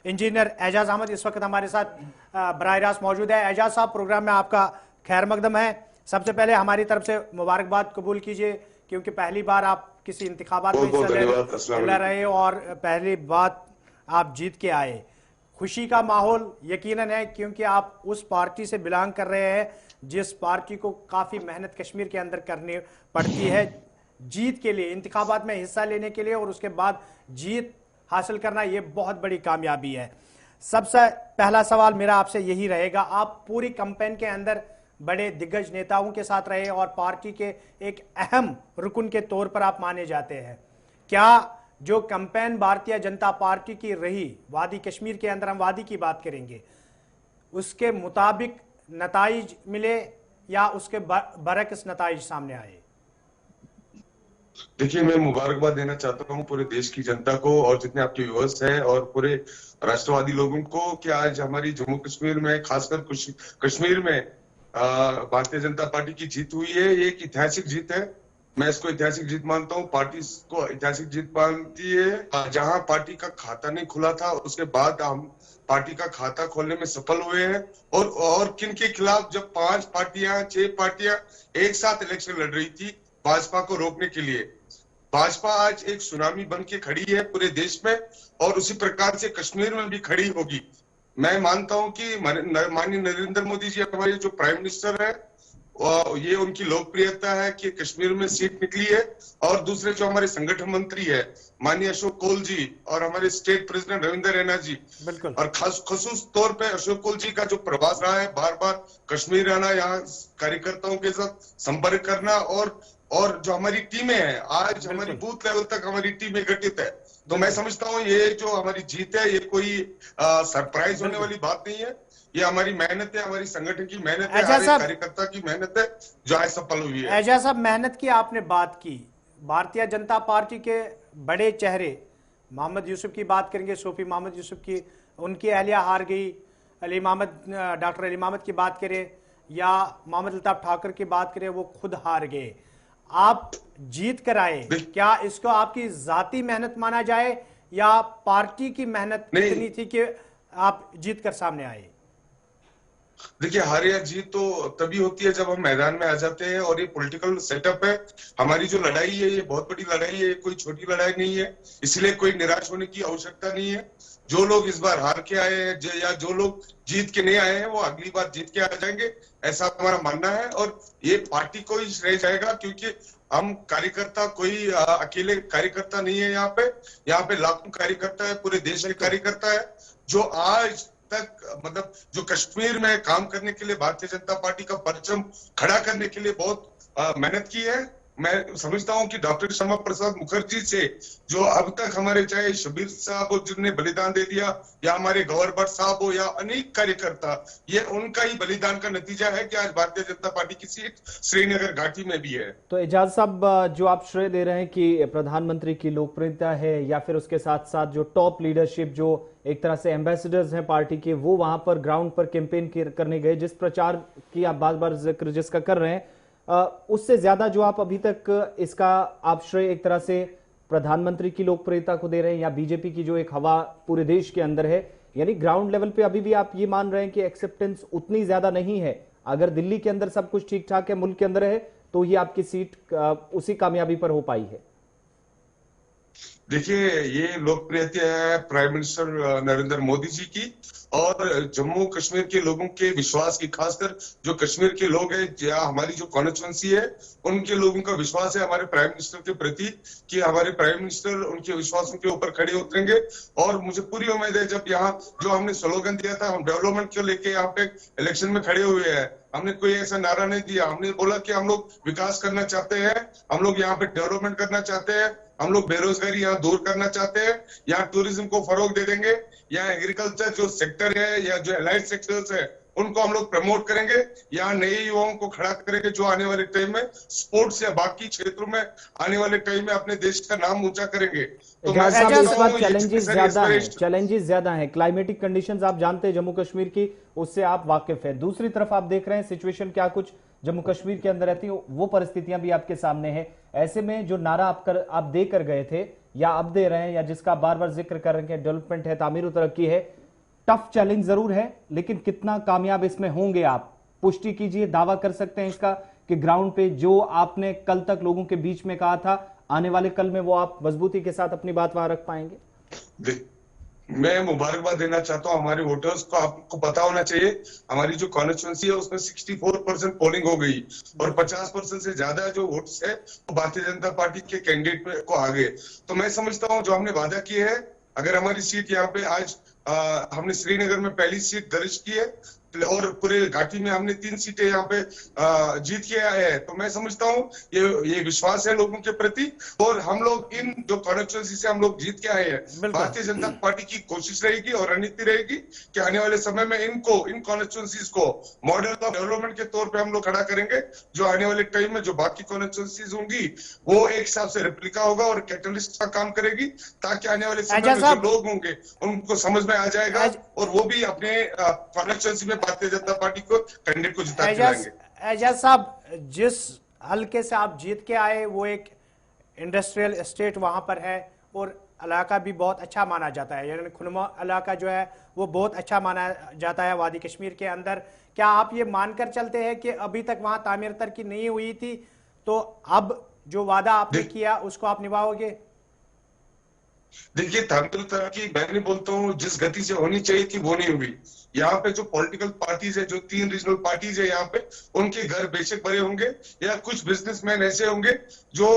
Engineer Ejaz Ahmad इस वक्त हमारे साथ बराह रास्त मौजूद है। एजाज साहब, प्रोग्राम में आपका खैर मकदम है। सबसे पहले हमारी तरफ से मुबारकबाद कबूल कीजिए, क्योंकि पहली बार आप किसी इंतखाबात में हिस्सा ले रहे हो और पहली बात आप जीत के आए। खुशी का माहौल यकीनन है, क्योंकि आप उस पार्टी से बिलोंग कर रहे हैं जिस पार्टी को काफ़ी मेहनत कश्मीर के अंदर करनी पड़ती है जीत के लिए, इंतखाबात में हिस्सा लेने के लिए, और उसके बाद जीत हासिल करना ये बहुत बड़ी कामयाबी है। सबसे पहला सवाल मेरा आपसे यही रहेगा, आप पूरी कैंपेन के अंदर बड़े दिग्गज नेताओं के साथ रहे और पार्टी के एक अहम रुकन के तौर पर आप माने जाते हैं। क्या जो कैंपेन भारतीय जनता पार्टी की रही वादी कश्मीर के अंदर, हम वादी की बात करेंगे, उसके मुताबिक नताइज मिले या उसके बरक्स नताइज सामने आए? देखिए, मैं मुबारकबाद देना चाहता हूँ पूरे देश की जनता को और जितने आपके व्यूअर्स हैं और पूरे राष्ट्रवादी लोगों को कि आज हमारी जम्मू कश्मीर में, खासकर कश्मीर में भारतीय जनता पार्टी की जीत हुई है। ये एक ऐतिहासिक जीत है। मैं इसको ऐतिहासिक जीत मानता हूँ, पार्टी को ऐतिहासिक जीत मानती है। जहां पार्टी का खाता नहीं खुला था, उसके बाद हम पार्टी का खाता खोलने में सफल हुए हैं। और किन के खिलाफ, जब 5 पार्टियां 6 पार्टियां एक साथ इलेक्शन लड़ रही थी भाजपा को रोकने के लिए, भाजपा आज एक सुनामी बन के खड़ी है पूरे देश में, और उसी प्रकार से कश्मीर में भी खड़ी होगी। मैं मानता हूं कि माननीय नरेंद्र मोदी जी हमारे जो प्राइम मिनिस्टर है, ये उनकी लोकप्रियता है कि कश्मीर में सीट निकली है। और दूसरे जो हमारे संगठन मंत्री है माननीय अशोक कौल जी और हमारे स्टेट प्रेसिडेंट रविंद्र रैना जी, और खसूस तौर पे अशोक कौल जी का जो प्रवास रहा है, बार बार कश्मीर आना, यहाँ कार्यकर्ताओं के साथ संपर्क करना, और जो हमारी टीमें हैं, आज हमारी बूथ लेवल तक हमारी टीमें गठित है। तो मैं समझता हूँ ये जो हमारी जीत है, ये कोई सरप्राइज होने वाली बात नहीं है। ये हमारी मेहनत है, हमारी संगठन की मेहनत है, हमारे कार्यकर्ता की मेहनत है, जो आज सफल हुई है। एजाज साहब, मेहनत की आपने बात की, भारतीय जनता पार्टी के बड़े चेहरे मोहम्मद यूसुफ की बात करेंगे, सूफी मोहम्मद यूसुफ की, उनकी अहलिया हार गई। डॉक्टर अली मोहम्मद की बात करें या मोहम्मद अल्ताफ ठाकुर की बात करें, वो खुद हार गए। आप जीत कर आए, क्या इसको आपकी जाती मेहनत माना जाए या पार्टी की मेहनत इतनी थी कि आप जीत कर सामने आए? देखिए, हार या जीत तो तभी होती है जब हम मैदान में आ जाते हैं, और ये पॉलिटिकल सेटअप है। हमारी जो लड़ाई है ये बहुत बड़ी लड़ाई है, कोई छोटी लड़ाई नहीं है, इसलिए कोई निराश होने की आवश्यकता नहीं है। जो लोग इस बार हार के आए हैं या जो लोग जीत के नहीं आए हैं, वो अगली बार जीत के आ जाएंगे, ऐसा हमारा मानना है। और ये पार्टी को ही श्रेय जाएगा, क्योंकि हम कार्यकर्ता कोई अकेले कार्यकर्ता नहीं है। यहाँ पे लाखों कार्यकर्ता है, पूरे देश के कार्यकर्ता है, जो आज तक मतलब जो कश्मीर में काम करने के लिए भारतीय जनता पार्टी का परचम खड़ा करने के लिए बहुत मेहनत की है। मैं समझता हूं कि डॉक्टर श्यामा प्रसाद मुखर्जी से जो अब तक हमारे, चाहे शबीर साहब हो जिन्होंने बलिदान दे दिया, या हमारे गौर भट्ट साहब हो, या अनेक कार्यकर्ता, ये उनका ही बलिदान का नतीजा है कि आज भारतीय जनता पार्टी की सीट श्रीनगर घाटी में भी है। तो एजाज साहब, जो आप श्रेय दे रहे हैं कि प्रधानमंत्री की लोकप्रियता है या फिर उसके साथ साथ जो टॉप लीडरशिप, जो एक तरह से एम्बेसडर्स हैं पार्टी के, वो वहां पर ग्राउंड पर कैंपेन करने गए, जिस प्रचार की आप बार बार जिक्र जिसका कर रहे हैं, उससे ज्यादा जो आप अभी तक इसका आप श्रेय एक तरह से प्रधानमंत्री की लोकप्रियता को दे रहे हैं या बीजेपी की जो एक हवा पूरे देश के अंदर है, यानी ग्राउंड लेवल पे अभी भी आप ये मान रहे हैं कि एक्सेप्टेंस उतनी ज्यादा नहीं है? अगर दिल्ली के अंदर सब कुछ ठीक ठाक है, मुल्क के अंदर है, तो ही आपकी सीट उसी कामयाबी पर हो पाई है? देखिए, ये लोकप्रियता है प्राइम मिनिस्टर नरेंद्र मोदी जी की और जम्मू कश्मीर के लोगों के विश्वास की, खासकर जो कश्मीर के लोग हैं या हमारी जो कॉन्स्टिट्यूएंसी है, उनके लोगों का विश्वास है हमारे प्राइम मिनिस्टर के प्रति कि हमारे प्राइम मिनिस्टर उनके विश्वासों के ऊपर खड़े उतरेंगे। और मुझे पूरी उम्मीद है, जब यहाँ जो हमने स्लोगन दिया था, हम डेवलपमेंट को लेके यहाँ पे इलेक्शन में खड़े हुए हैं, हमने कोई ऐसा नारा नहीं दिया। हमने बोला कि हम लोग विकास करना चाहते हैं, हम लोग यहाँ पे डेवलपमेंट करना चाहते हैं, हम लोग बेरोजगारी यहाँ दूर करना चाहते हैं, यहाँ टूरिज्म को फरोग दे देंगे, यहाँ एग्रीकल्चर जो सेक्टर है या जो एलाइड सेक्टर्स है उनको हम लोग प्रमोट करेंगे, यहाँ नए युवाओं को खड़ा करेंगे जो आने वाले टाइम में स्पोर्ट्स या बाकी क्षेत्रों में आने वाले टाइम में अपने देश का नाम ऊंचा करेंगे। तो चैलेंजेस ज्यादा हैं, क्लाइमेटिक कंडीशंस आप जानते हैं जम्मू कश्मीर की, उससे आप वाकिफ है। दूसरी तरफ आप देख रहे हैं सिचुएशन क्या कुछ जम्मू कश्मीर के अंदर रहती है, वो परिस्थितियां भी आपके सामने है। ऐसे में जो नारा आप देकर गए थे या अब दे रहे हैं, या जिसका बार बार जिक्र कर रहे हैं, डेवलपमेंट है, तामीर तरक्की है, टफ चैलेंज जरूर है, लेकिन कितना कामयाब इसमें होंगे आप पुष्टि कीजिए, दावा कर सकते हैं इसका कि ग्राउंड पे जो आपने कल तक लोगों के बीच में कहा था, आने वाले कल में वो आप मजबूती के साथ अपनी बात वहां रख पाएंगे? मैं मुबारकबाद देना चाहता हूं हमारे वोटर्स को। आपको पता होना चाहिए हमारी जो कॉन्स्टिट्यूंसी है उसमें 64% पोलिंग हो गई और 50% से ज्यादा जो वोट्स है वो भारतीय जनता पार्टी के कैंडिडेट को आ गए। तो मैं समझता हूं जो हमने वादा किए है, अगर हमारी सीट यहाँ पे आज हमने श्रीनगर में पहली सीट दर्ज की है और पूरे घाटी में हमने 3 सीटें यहाँ पे जीत के आए हैं, तो मैं समझता हूँ ये विश्वास है लोगों के प्रति। और हम लोग इन जो कॉन्स्टिट्यूंसी से हम लोग जीत के आए हैं, भारतीय जनता पार्टी की कोशिश रहेगी और रणनीति रहेगी कि आने वाले समय में इन कॉन्स्टिट्यूंसीज को मॉडल ऑफ डेवलपमेंट के तौर पे हम लोग खड़ा करेंगे, जो आने वाले टाइम में जो बाकी कॉन्स्टिट्यूंसीज होंगी वो एक हिसाब से रेप्लिका होगा और कैटलिस्ट का काम करेगी, ताकि आने वाले समय में जो लोग होंगे उनको समझ में आ जाएगा और वो भी अपने कॉन्स्टिट्यूंसी में भारतीय जनता पार्टी को कैंडिडेट को जिता के लाएंगे। एजाज साहब, जिस हल्के से आप जीत के आए वो एक इंडस्ट्रियल एस्टेट वहां पर है और इलाका भी बहुत अच्छा माना जाता है, यानी खुनमा इलाका जो है वो बहुत अच्छा माना जाता है वादी कश्मीर के अंदर। क्या आप ये मानकर चलते हैं कि अभी तक वहां तामीर तरक्की नहीं हुई थी, तो अब जो वादा आपने किया उसको आप निभाओगे? देखिए, तामीर तरक्की मैं नहीं बोलता हूँ, जिस गति से होनी चाहिए थी वो नहीं हुई। यहाँ पे जो पॉलिटिकल पार्टीज है, जो 3 रीजनल पार्टीज है यहाँ पे, उनके घर बेशक भरे होंगे या कुछ बिजनेसमैन ऐसे होंगे जो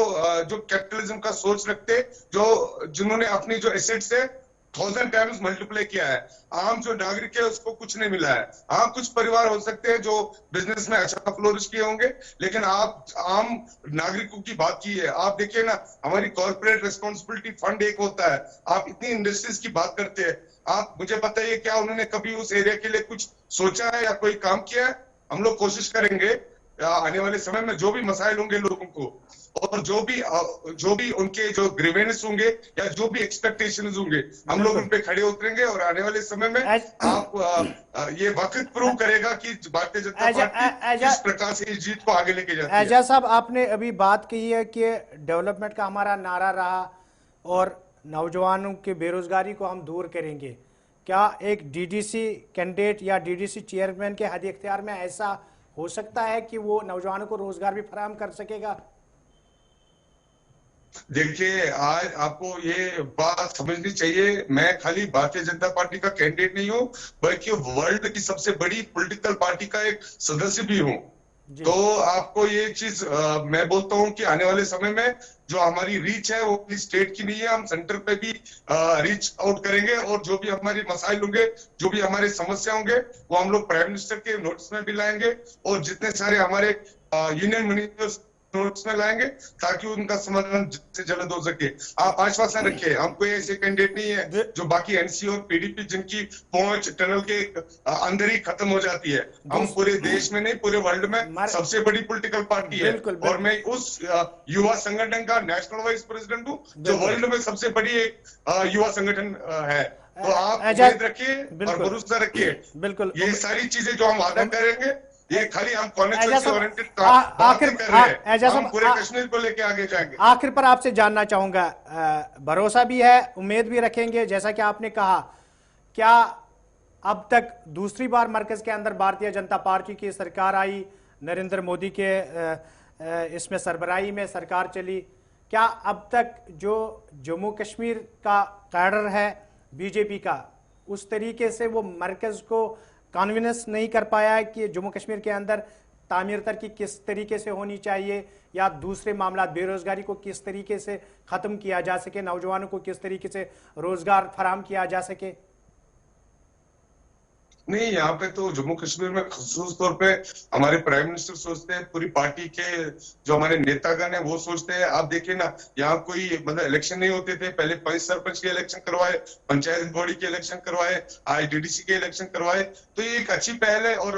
कैपिटलिज्म का सोच रखते, जिन्होंने अपनी जो एसेट्स है 1000 टाइम्स मल्टीप्लाई किया है। आम जो नागरिक है उसको कुछ नहीं मिला है। हाँ, कुछ परिवार हो सकते हैं जो बिजनेस में अच्छा फ्लोरिश किए होंगे, लेकिन आप आम नागरिकों की बात की है। आप देखिए ना, हमारी कॉर्पोरेट रिस्पॉन्सिबिलिटी फंड एक होता है, आप इतनी इंडस्ट्रीज की बात करते हैं, आप मुझे बताइए क्या उन्होंने कभी उस एरिया के लिए कुछ सोचा है या कोई काम किया है? हम लोग कोशिश करेंगे आने वाले समय में जो भी मसाइल होंगे लोगों को, और जो भी उनके जो ग्रीवेंस होंगे या जो भी एक्सपेक्टेशंस होंगे, हम लोग उन पे खड़े उतरेंगे और आने वाले समय में आप ये वक्त प्रूव करेगा कि भारतीय जनता पार्टी किस प्रकार से इस जीत को आगे लेके जाती है। एजाज साहब, आपने अभी बात की है कि डेवलपमेंट का हमारा नारा रहा और नौजवानों की बेरोजगारी को हम दूर करेंगे। क्या एक डीडीसी कैंडिडेट या डीडीसी चेयरमैन के हद इख्तियार में ऐसा हो सकता है कि वो नौजवानों को रोजगार भी फराहम कर सकेगा? देखिए, आज आपको ये बात समझनी चाहिए, मैं खाली भारतीय जनता पार्टी का कैंडिडेट नहीं हूं, बल्कि वर्ल्ड की सबसे बड़ी पॉलिटिकल पार्टी का एक सदस्य भी हूं। तो आपको ये चीज मैं बोलता हूं कि आने वाले समय में जो हमारी रीच है वो अपनी स्टेट की नहीं है, हम सेंटर पे भी रीच आउट करेंगे और जो भी हमारी मसाइल होंगे, जो भी हमारे समस्या होंगे, वो हम लोग प्राइम मिनिस्टर के नोटिस में भी लाएंगे और जितने सारे हमारे यूनियन मिनिस्टर्स नोट्स में लाएंगे, ताकि उनका समाधान जल्द से जल्द हो सके। आप आश्वासन रखिए, हम कोई ऐसे कैंडिडेट नहीं है जो बाकी एनसी और पीडीपी जिनकी पहुंच टनल के अंदर ही खत्म हो जाती है। हम पूरे देश में नहीं, पूरे वर्ल्ड में सबसे बड़ी पॉलिटिकल पार्टी है और मैं उस युवा संगठन का नेशनल वाइस प्रेसिडेंट हूँ जो वर्ल्ड में सबसे बड़ी एक युवा संगठन है। तो आप उम्मीद रखिए और भरोसा रखिए, बिल्कुल ये सारी चीजें जो हम वादा करेंगे, ये खाली हम कॉन्स्टिट्यूंसी ओरिएंटेड बातें कर रहे हैं, हम पूरे कश्मीर को लेके आगे जाएंगे। आखिर पर आपसे जानना चाहूंगा, भरोसा भी है, उम्मीद भी रखेंगे, जैसा कि आपने कहा, क्या अब तक दूसरी बार मरकज के अंदर भारतीय जनता पार्टी की सरकार आई, नरेंद्र मोदी के इसमें सरबराही में सरकार चली, क्या अब तक जो जम्मू कश्मीर का कैडर है बीजेपी का, उस तरीके से वो मरकज को कॉन्विनेंस नहीं कर पाया है कि जम्मू कश्मीर के अंदर तामीर तरक्की किस तरीके से होनी चाहिए, या दूसरे मामला बेरोजगारी को किस तरीके से खत्म किया जा सके, नौजवानों को किस तरीके से रोजगार फराहम किया जा सके? नहीं, यहाँ पे तो जम्मू कश्मीर में खास तौर पे हमारे प्राइम मिनिस्टर सोचते हैं, पूरी पार्टी के जो हमारे नेतागण है वो सोचते हैं। आप देखिए ना, यहाँ कोई मतलब इलेक्शन नहीं होते थे, पहले पंच सरपंच के इलेक्शन करवाए, पंचायत बॉडी के इलेक्शन करवाए, IDDC के इलेक्शन करवाए। तो ये एक अच्छी पहल है और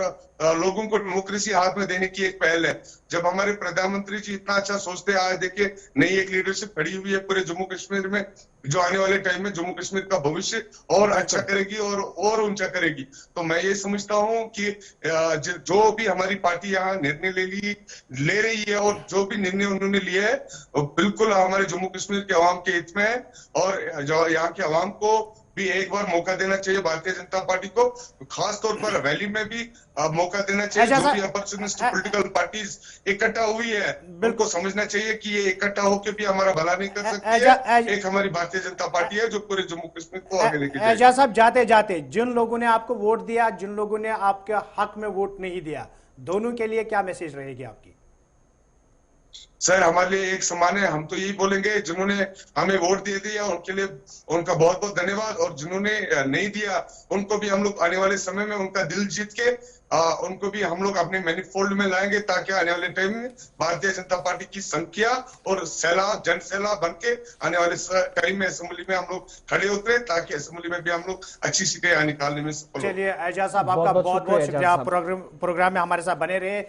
लोगों को डेमोक्रेसी हाथ में देने की एक पहल है। जब हमारे प्रधानमंत्री जी इतना अच्छा सोचते हैं, आज देखिए नई एक लीडरशिप खड़ी हुई है पूरे जम्मू कश्मीर में, जो आने वाले टाइम में जम्मू कश्मीर का भविष्य और अच्छा करेगी और ऊंचा करेगी। तो मैं ये समझता हूँ कि जो भी हमारी पार्टी यहाँ निर्णय ले रही है और जो भी निर्णय उन्होंने लिया है वो बिल्कुल हमारे जम्मू कश्मीर के अवाम के हित में है, और जो यहाँ के अवाम को भी एक बार मौका देना चाहिए भारतीय जनता पार्टी को, खास तौर पर वैली में भी मौका देना चाहिए। जो भी अपॉर्चुनिस्ट पॉलिटिकल पार्टीज इकट्ठा हुई है उनको समझना चाहिए कि ये इकट्ठा होकर भी हमारा भला नहीं कर सकती है। एक हमारी भारतीय जनता पार्टी है जो पूरे जम्मू कश्मीर को आगे लेके जाएगी। एजाज साहब, जाते जाते जिन लोगों ने आपको वोट दिया, जिन लोगों ने आपके हक में वोट नहीं दिया, दोनों के लिए क्या मैसेज रहेगी आपकी? सर, हमारे लिए एक समान है। हम तो यही बोलेंगे, जिन्होंने हमें वोट दे दिया उनके लिए उनका बहुत बहुत धन्यवाद, और जिन्होंने नहीं दिया उनको भी हम लोग आने वाले समय में उनका दिल जीत के उनको भी हम लोग अपने मैनिफोल्ड में लाएंगे, ताकि आने वाले टाइम में भारतीय जनता पार्टी की संख्या और जन सैलाब बन के आने वाले टाइम में असेंबली में हम लोग खड़े उतरे, ताकि असेंबली में भी हम लोग अच्छी सीटें निकालने में सफल हो। चलिए एजाज साहब, आपका बहुत बहुत शुक्रिया, प्रोग्राम में हमारे साथ बने रहे।